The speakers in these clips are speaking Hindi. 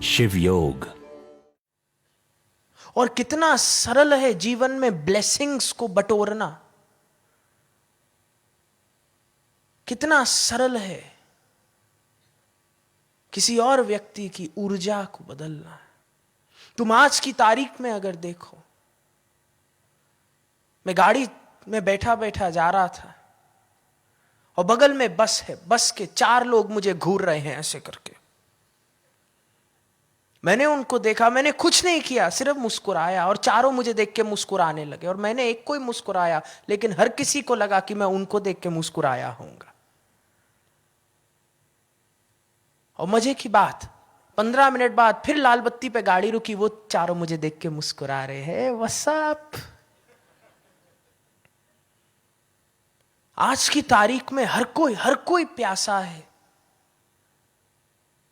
शिव योग। और कितना सरल है जीवन में ब्लेसिंग्स को बटोरना, कितना सरल है किसी और व्यक्ति की ऊर्जा को बदलना। तुम आज की तारीख में अगर देखो, मैं गाड़ी में बैठा बैठा जा रहा था और बगल में बस है, बस के 4 लोग मुझे घूर रहे हैं ऐसे करके। मैंने उनको देखा, मैंने कुछ नहीं किया, सिर्फ मुस्कुराया और चारों मुझे देख के मुस्कुराने लगे। और मैंने एक को ही मुस्कुराया, लेकिन हर किसी को लगा कि मैं उनको देख के मुस्कुराया होऊंगा। और मजे की बात, 15 मिनट बाद फिर लाल बत्ती पे गाड़ी रुकी, वो चारों मुझे देख के मुस्कुरा रहे हैं। What's up. आज की तारीख में हर कोई प्यासा है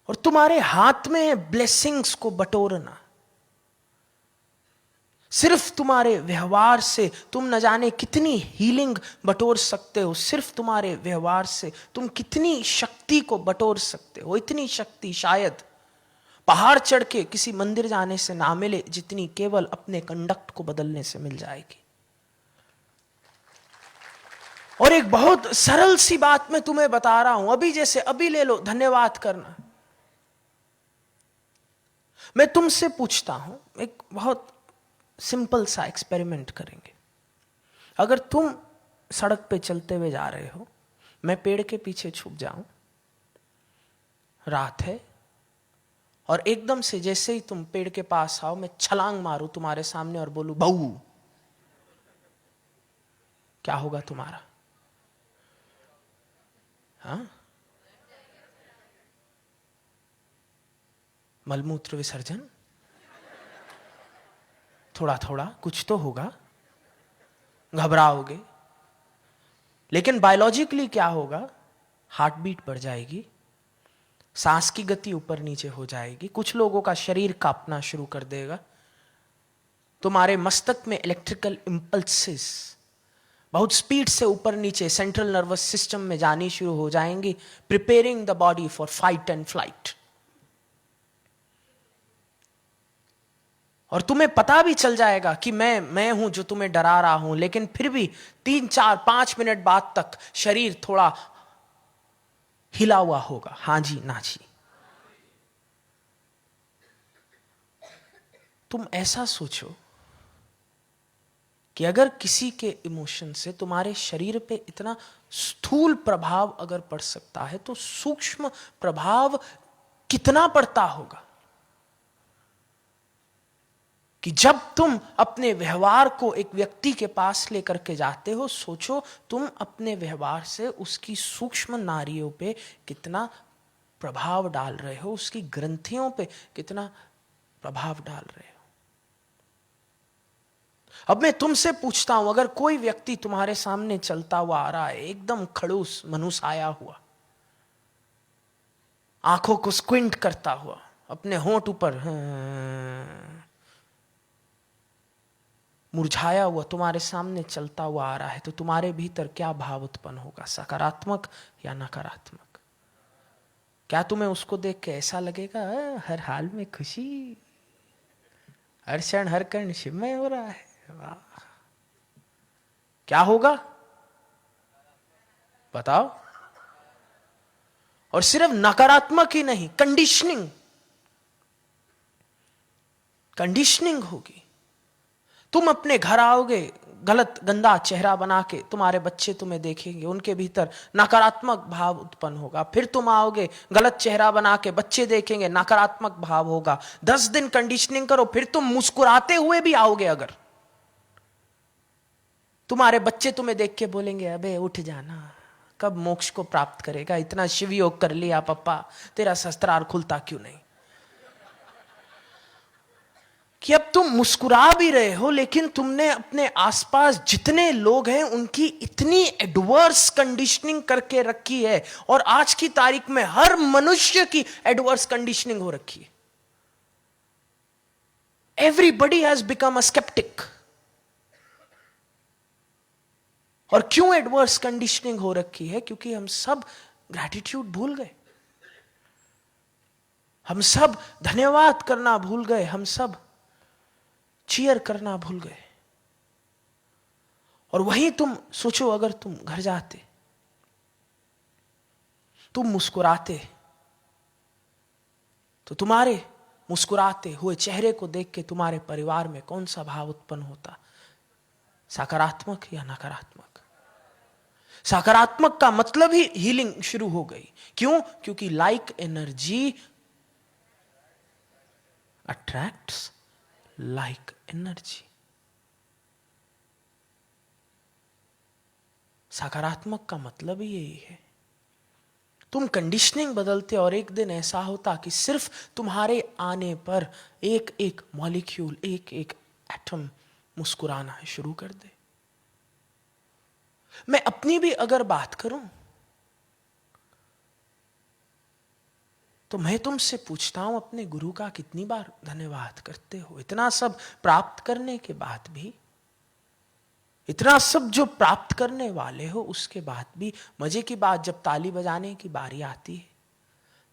और तुम्हारे हाथ में है ब्लेसिंग्स को बटोरना। सिर्फ तुम्हारे व्यवहार से तुम न जाने कितनी हीलिंग बटोर सकते हो। सिर्फ तुम्हारे व्यवहार से तुम कितनी शक्ति को बटोर सकते हो। इतनी शक्ति शायद पहाड़ चढ़ के किसी मंदिर जाने से ना मिले, जितनी केवल अपने कंडक्ट को बदलने से मिल जाएगी। और एक बहुत सरल सी बात मैं तुम्हें बता रहा हूं, अभी जैसे अभी ले लो, धन्यवाद करना। मैं तुमसे पूछता हूं, एक बहुत सिंपल सा एक्सपेरिमेंट करेंगे। अगर तुम सड़क पे चलते हुए जा रहे हो, मैं पेड़ के पीछे छुप जाऊं, रात है, और एकदम से जैसे ही तुम पेड़ के पास आओ, मैं छलांग मारूं तुम्हारे सामने और बोलूं बहू, क्या होगा तुम्हारा? हाँ? मलमूत्र विसर्जन? थोड़ा थोड़ा कुछ तो होगा, घबराओगे। लेकिन बायोलॉजिकली क्या होगा? हार्ट बीट बढ़ जाएगी, सांस की गति ऊपर नीचे हो जाएगी, कुछ लोगों का शरीर कांपना शुरू कर देगा, तुम्हारे मस्तक में इलेक्ट्रिकल इंपल्सेस बहुत स्पीड से ऊपर नीचे सेंट्रल नर्वस सिस्टम में जानी शुरू हो जाएंगी, preparing the body for fight and flight. और तुम्हें पता भी चल जाएगा कि मैं हूं जो तुम्हें डरा रहा हूं, लेकिन फिर भी 3, 4, 5 मिनट बाद तक शरीर थोड़ा हिला हुआ होगा। हां जी, ना जी। तुम ऐसा सोचो कि अगर किसी के इमोशन से तुम्हारे शरीर पे इतना स्थूल प्रभाव अगर पड़ सकता है, तो सूक्ष्म प्रभाव कितना पड़ता होगा कि जब तुम अपने व्यवहार को एक व्यक्ति के पास लेकर के जाते हो, सोचो तुम अपने व्यवहार से उसकी सूक्ष्म नाड़ियों पे कितना प्रभाव डाल रहे हो, उसकी ग्रंथियों पे कितना प्रभाव डाल रहे हो। अब मैं तुमसे पूछता हूं, अगर कोई व्यक्ति तुम्हारे सामने चलता हुआ आ रहा है, एकदम खड़ूस मनुष्य आया हुआ, आंखों को स्क्विंट करता हुआ, अपने होंठ ऊपर मुरझाया हुआ तुम्हारे सामने चलता हुआ आ रहा है, तो तुम्हारे भीतर क्या भाव उत्पन्न होगा? सकारात्मक या नकारात्मक? क्या तुम्हें उसको देख के ऐसा लगेगा हर हाल में खुशी, हर क्षण हर कण शिवमय हो रहा है? वाह! क्या होगा बताओ? और सिर्फ नकारात्मक ही नहीं, कंडीशनिंग होगी। तुम अपने घर आओगे, गलत गंदा चेहरा बना के, तुम्हारे बच्चे तुम्हें देखेंगे, उनके भीतर नकारात्मक भाव उत्पन्न होगा। फिर तुम आओगे, गलत चेहरा बना के, बच्चे देखेंगे, नकारात्मक भाव होगा। 10 दिन कंडीशनिंग करो, फिर तुम मुस्कुराते हुए भी आओगे, अगर तुम्हारे बच्चे तुम्हें देख के बोलेंगे अबे उठ जाना, कब मोक्ष को प्राप्त करेगा, इतना शिव योग कर लिया पप्पा, तेरा शस्त्रार खुलता क्यों नहीं? कि अब तुम मुस्कुरा भी रहे हो, लेकिन तुमने अपने आसपास जितने लोग हैं उनकी इतनी एडवर्स कंडीशनिंग करके रखी है। और आज की तारीख में हर मनुष्य की एडवर्स कंडीशनिंग हो रखी है। Everybody has become a sceptic. और क्यों एडवर्स कंडीशनिंग हो रखी है? क्योंकि हम सब ग्रैटिट्यूड भूल गए। हम सब धन्यवाद करना भूल गए, हम सब चीयर करना भूल गए। और वहीं तुम सोचो, अगर तुम घर जाते, तुम मुस्कुराते, तो तुम्हारे मुस्कुराते हुए चेहरे को देख के तुम्हारे परिवार में कौन सा भाव उत्पन्न होता? सकारात्मक या नकारात्मक? सकारात्मक का मतलब ही हीलिंग शुरू हो गई। क्यों? क्योंकि like energy attracts like energy. सकारात्मक का मतलब ही यही है। तुम कंडीशनिंग बदलते और एक दिन ऐसा होता कि सिर्फ तुम्हारे आने पर एक एक मॉलिक्यूल, एक एक एटम मुस्कुराना शुरू कर दे। मैं अपनी भी अगर बात करूं तो मैं तुमसे पूछता हूं, अपने गुरु का कितनी बार धन्यवाद करते हो? इतना सब प्राप्त करने के बाद भी, इतना सब जो प्राप्त करने वाले हो उसके बाद भी, मजे की बात, जब ताली बजाने की बारी आती है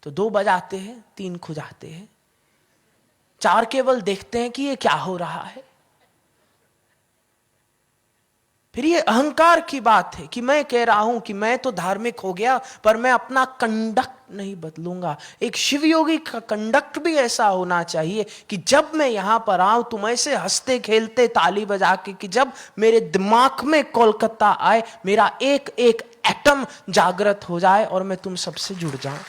तो 2 बजाते हैं, 3 खुजाते हैं, 4 केवल देखते हैं कि ये क्या हो रहा है। फिर ये अहंकार की बात है कि मैं कह रहा हूं कि मैं तो धार्मिक हो गया, पर मैं अपना कंडक्ट नहीं बदलूंगा। एक शिव योगी का कंडक्ट भी ऐसा होना चाहिए कि जब मैं यहां पर आऊं तुम ऐसे हंसते खेलते ताली बजा के, कि जब मेरे दिमाग में कोलकाता आए, मेरा एक एक एटम जागृत हो जाए और मैं तुम सबसे जुड़ जाऊं।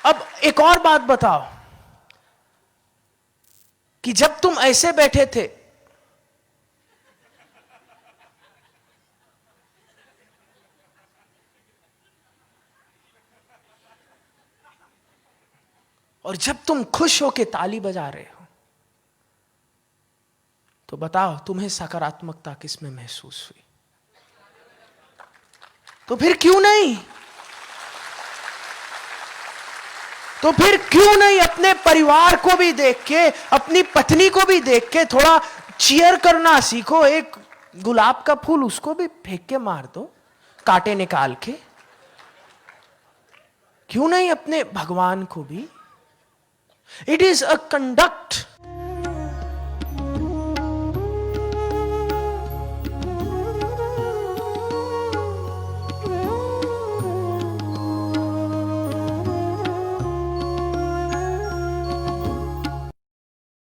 अब एक और बात बताओ कि जब तुम ऐसे बैठे थे और जब तुम खुश होके ताली बजा रहे हो, तो बताओ तुम्हें सकारात्मकता किसमें महसूस हुई? तो फिर क्यों नहीं, तो फिर क्यों नहीं अपने परिवार को भी देख के, अपनी पत्नी को भी देख के थोड़ा चीयर करना सीखो। एक गुलाब का फूल उसको भी फेंक के मार दो, कांटे निकाल के। क्यों नहीं अपने भगवान को भी? It is a conduct